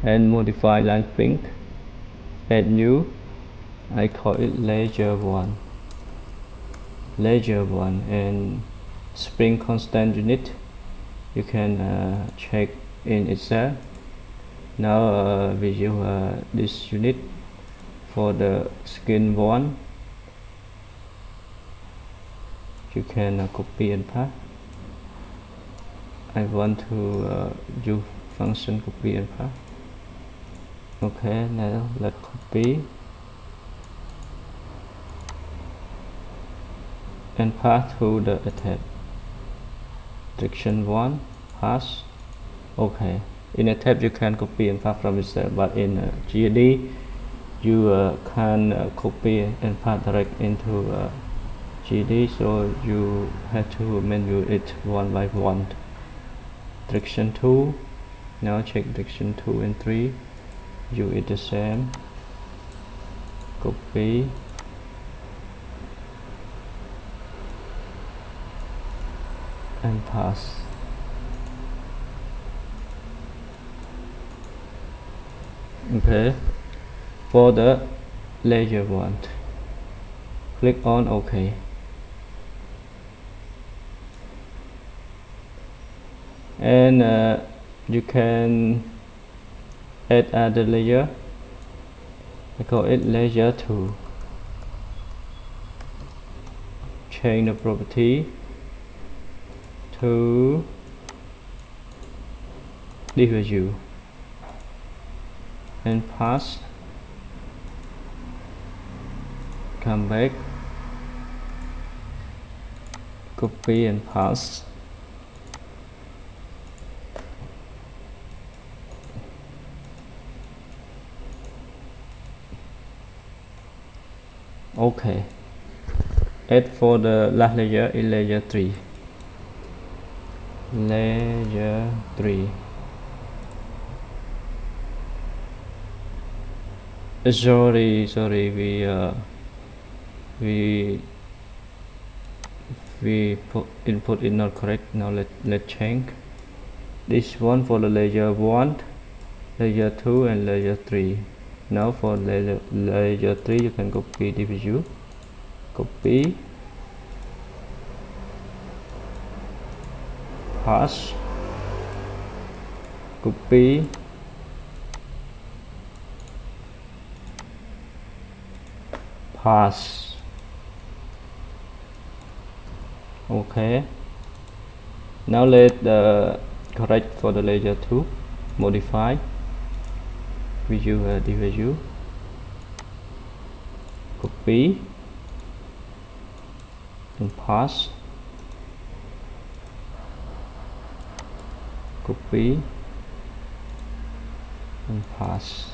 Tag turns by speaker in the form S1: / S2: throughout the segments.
S1: and modify line pink, add new, I call it layer 1, and spring constant unit you can check in Excel. Now we use this unit for the skin 1. You can copy and paste. I want to use function copy and paste. Okay, now let's copy and pass to the Etabs. Direction 1, pass. Okay, in Etabs you can copy and paste from Excel, but in GD you can copy and paste direct into GD, so you have to menu it one by one. Direction 2, now check direction 2 and 3, you it the same, copy and pass. Okay, for the layer 1, click on OK. And you can add other layer. I call it layer 2. Change the property to diffuse and pass. Come back, copy and paste. Okay, add for the last layer in layer 3. Layer 3. Sorry, we put input is not correct. Now let's change this one for the layer 1, layer 2 and layer 3. Now for layer 3 you can copy diffuse, copy, pass, copy, pass. Okay, now let the correct for the layer 2, modify, we use diffuse, copy and pass, copy and pass.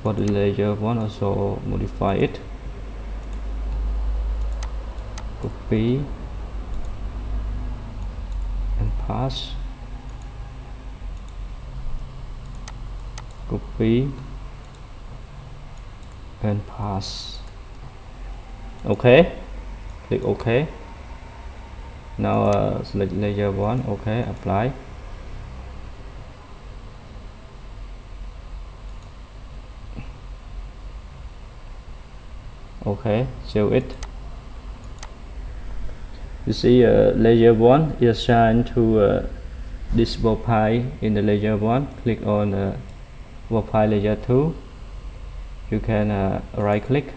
S1: For the layer 1 also modify it, copy and pass, copy and pass. Okay, click OK. Now select layer 1, okay, apply. Okay, save it. You see layer 1 is assigned to this profile in the layer 1. Click on profile layer 2. You can right click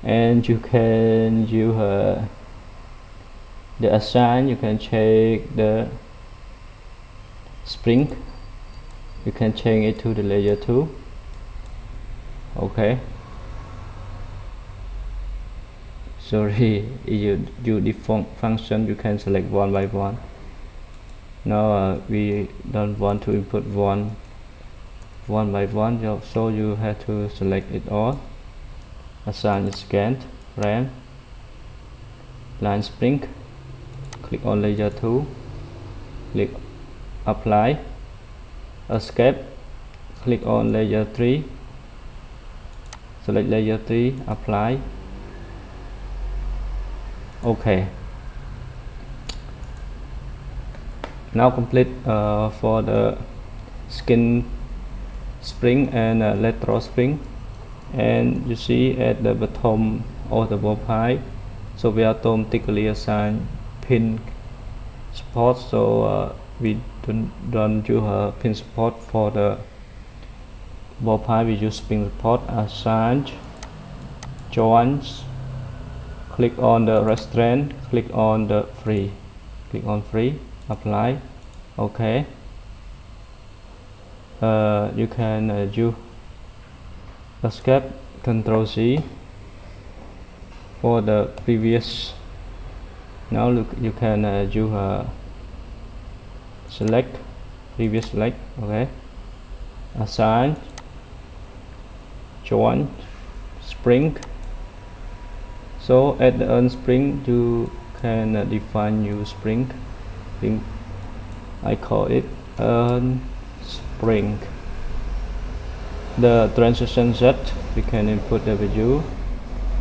S1: and you can use the assign. You can check the spring, you can change it to the layer 2. Okay, sorry, you default function you can select one by one. Now we don't want to input one by one, so you have to select it all. Assign scan, RAM, line spring, click on layer 2, click apply, escape, click on layer 3, select layer 3, apply. Okay, Now complete for the skin spring and lateral spring, and you see at the bottom of the ball pie, so we automatically assign pin support, so we don't use a pin support for the ball pie. We use spring support. Assign joints, click on the restraint, click on the free, click on free, apply, okay. You can use escape, Control C for the previous. Now look, you can use select previous select, okay. Assign joint spring, so at the end spring you can define new spring. I call it spring. The transition Z, we can input the value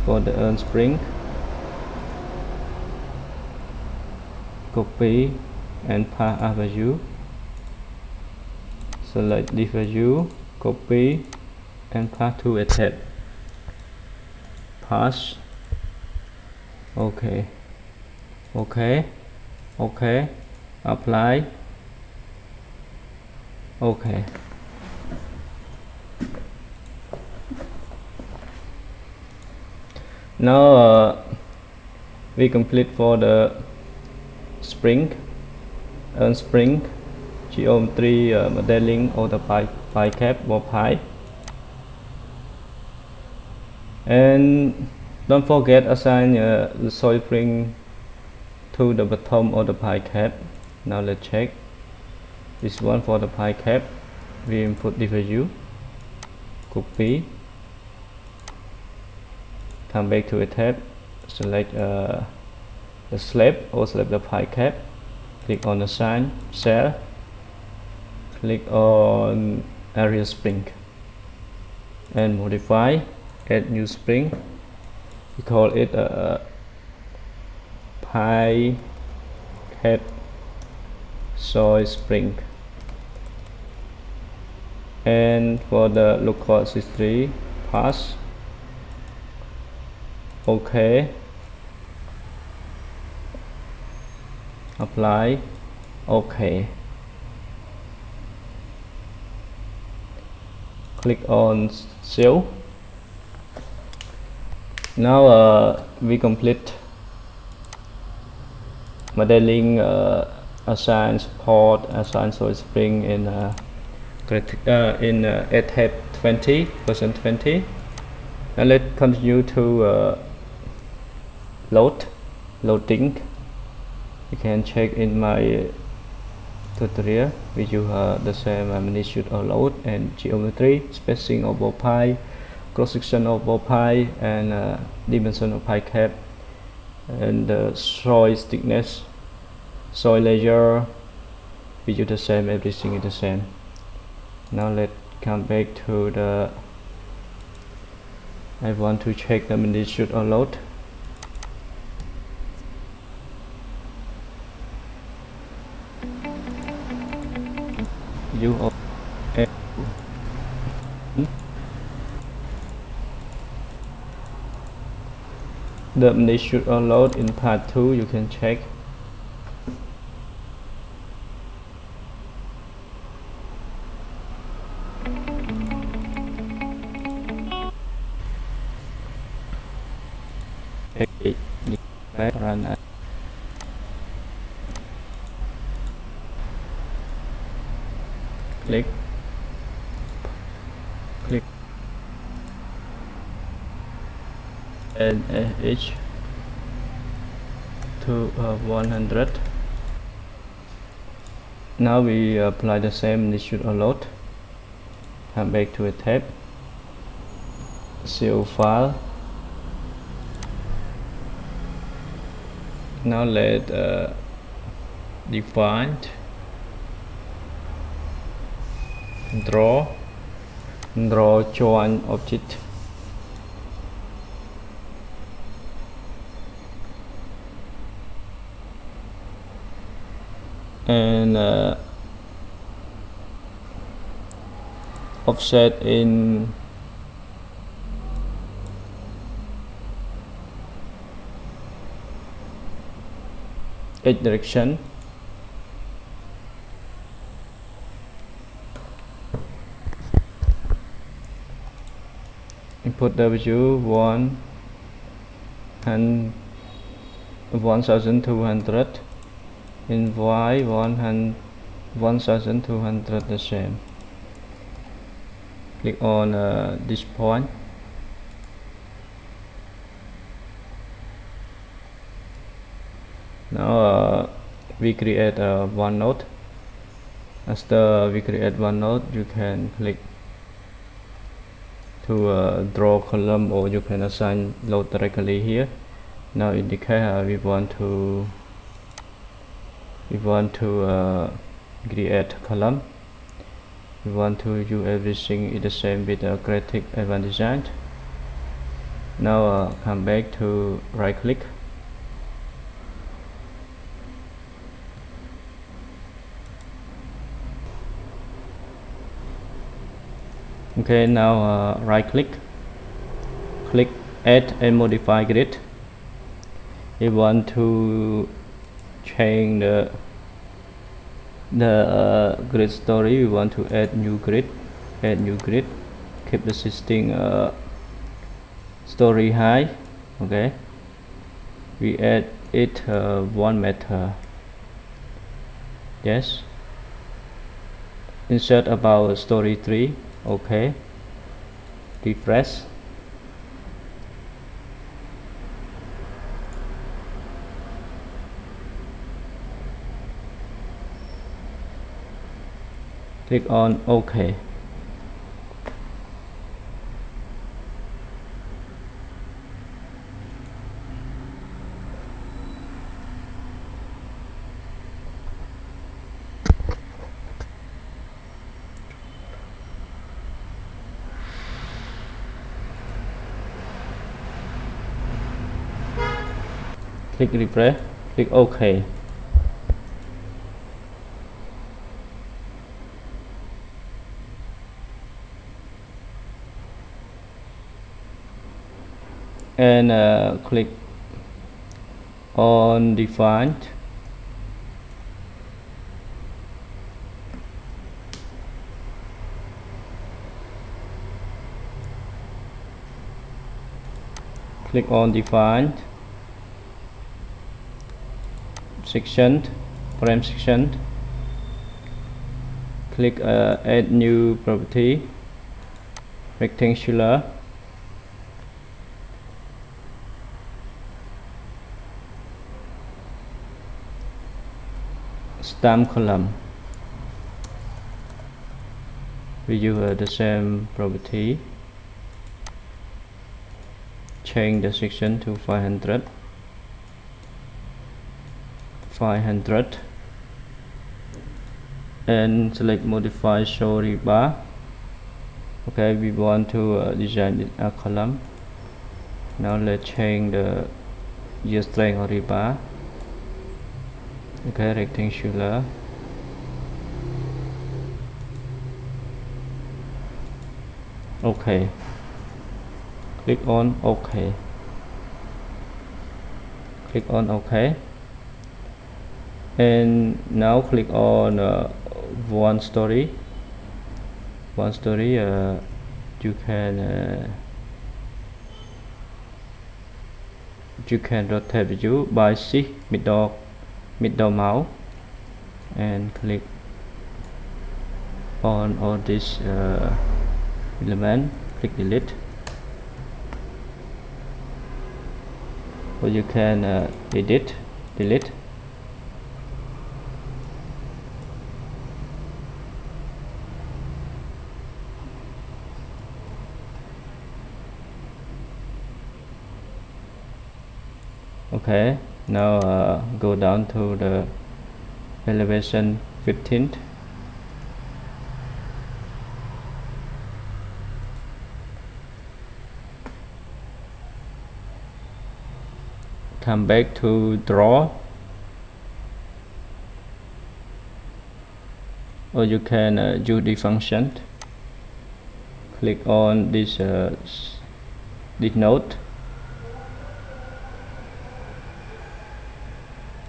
S1: for the earn spring, copy and pass a value, select the value, copy and pass to Etabs, pass, okay, okay, okay, apply, okay. Now we complete for the spring, spring geometry modeling of the pie cap or pie, and don't forget assign the soil spring to the bottom of the pie cap. Now let's check this one for the pie cap. We input the value, copy, come back to a tab, select the slab or select the pie cap, click on the sign cell, click on area spring and modify, add new spring. We call it a pie cap soil spring, and for the local history pass, okay, apply, okay, click on save. Now we complete modeling, assign support, assign soil spring in Etabs 20 version 20. Now let's continue to loading. You can check in my tutorial. We use the same magnitude of load and geometry, spacing of ball pie, cross section of ball pie, and dimension of pie cap, and the soil thickness, soil layer. We use the same, everything is the same. Now let's come back to the, I want to check the magnitude of load. The magnitude of load in part 2 you can check. Run click and H to 100. Now we apply the same magnitude of load. Come back to a tab, save file. Now let define, draw join object. and offset in X direction. Input W 1 and 1200, in Y 1200 the same. Click on this point. Now we create one node. After we create one node, you can click to draw column, or you can assign load directly here. Now in the case we want to create column, we want to use everything is the same with creative advanced design. Now come back to right click, okay. Now right click, click add and modify grid. We want to change the grid story. We want to add new grid, keep the existing story high. Okay, we add it 1 meter. Yes, insert about story 3. Okay, refresh. Click on OK. Click refresh, click OK. And click on defined. Click on defined section, frame section. Click add new property, rectangular. Stamp column. We use the same property. Change the section to 500. And select modify show rebar. Okay, we want to design a column. Now let's change the year strength of rebar. Okay, rectangular. Okay, click on OK. Click on OK. And now click on one story. You can rotate the view by shift middle mouse and click on all this element. Click delete, or you can delete. Okay, now go down to the elevation 15. Come back to draw. or you can use the function. Click on this node,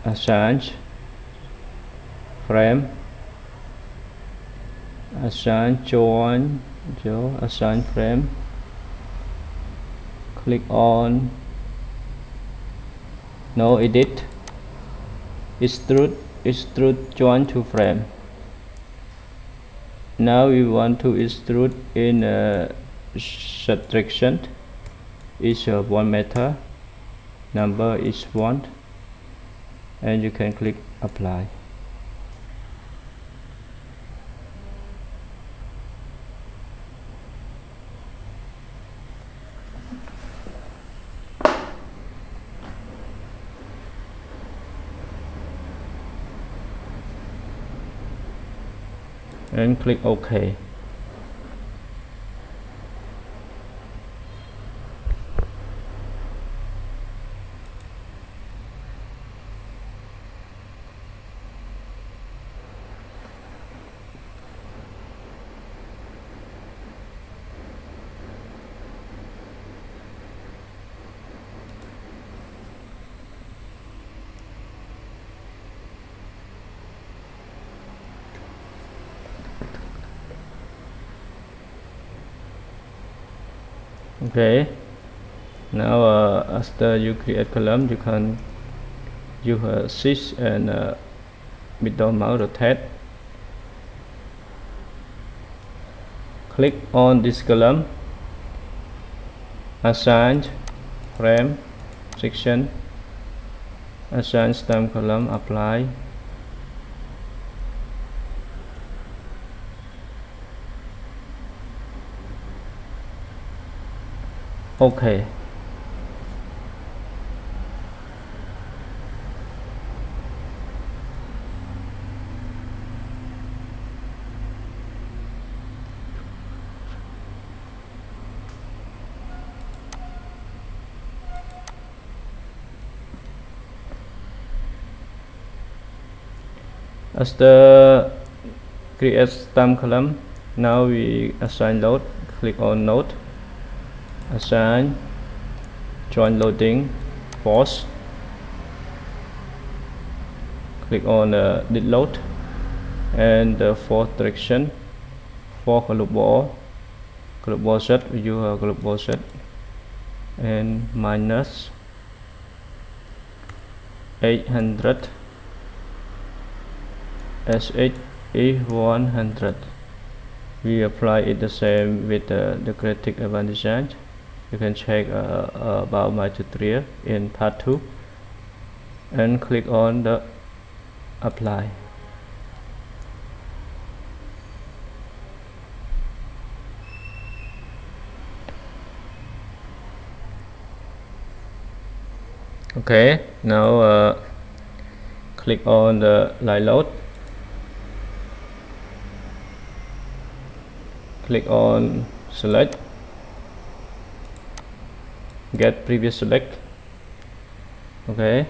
S1: assign frame, assign join, assign frame. Click on no edit, extrude join to frame. Now we want to extrude in subtraction. Is 1 meter, number is 1, and you can click apply. And click OK. Okay, now after you create column, you can use shift and middle mouse rotate. Click on this column, assign frame, section, assign stem column, apply. Okay. After create stem column, now we assign load. Click on node, assign join loading force. Click on did load and for direction for global set, we use a global set and minus 800 SH is 100. We apply it the same with the creative advantage. You can check about my tutorial in part 2 and click on the apply. Okay, now click on the line load. Click on select, get previous select. Okay,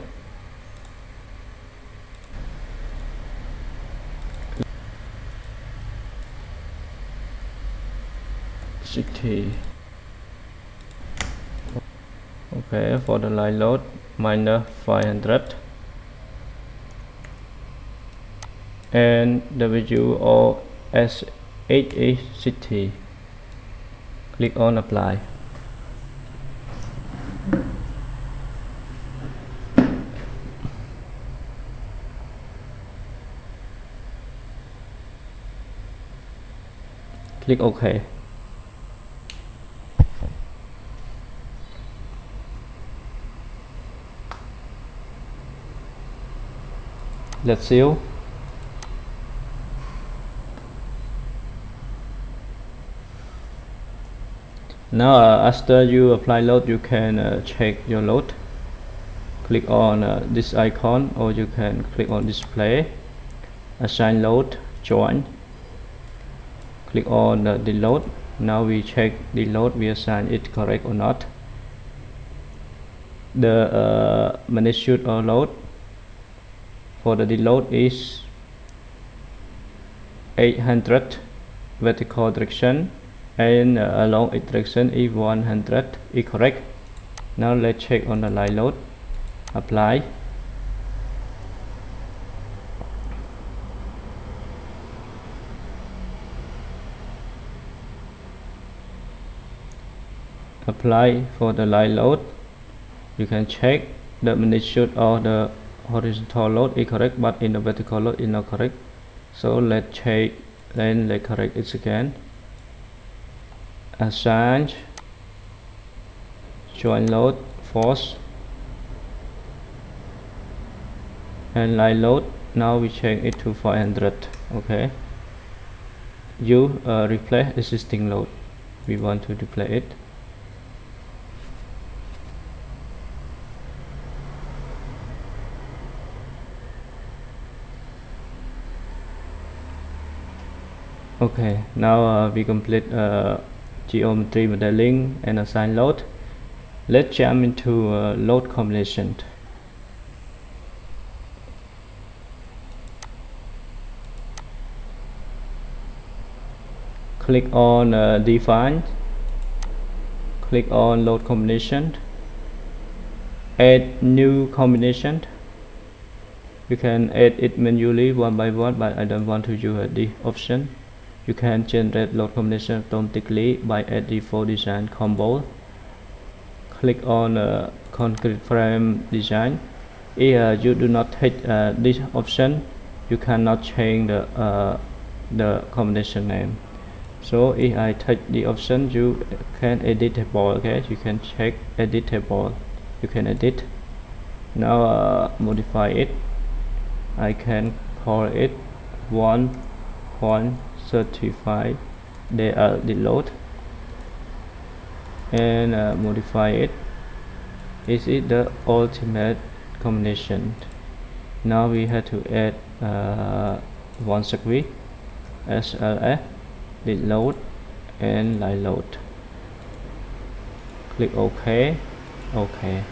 S1: city. Okay, for the line load minus 500 and the value of SHA city. Click on apply. Click OK. Let's see. Now after you apply load, you can check your load. Click on this icon, or you can click on display, assign load, join. Click on the load. Now we check the load, we assign it correct or not. The magnitude of load for the load is 800 vertical direction and along its direction is 100 is correct. Now let's check on the line load. Apply. Apply for the line load. You can check the magnitude of the horizontal load is correct, but in the vertical load is not correct. So let's check, then let's correct it again. Assign joint load force and line load. Now we change it to 500. Okay, you replace existing load. We want to replace it. Okay, now we complete geometry modeling and assign load. Let's jump into load combination. Click on define, click on load combination, add new combination. You can add it manually one by one, but I don't want to use the option. You can generate load combination automatically by add default design combo. Click on concrete frame design. If you do not take this option, you cannot change the combination name. So if I take the option, you can edit table. Okay, you can check edit table. You can edit. Now modify it. I can call it 1.35. They are the load and modify it. Is it the ultimate combination? Now we have to add one circuit, SLS, the load and line load. Click OK. Okay.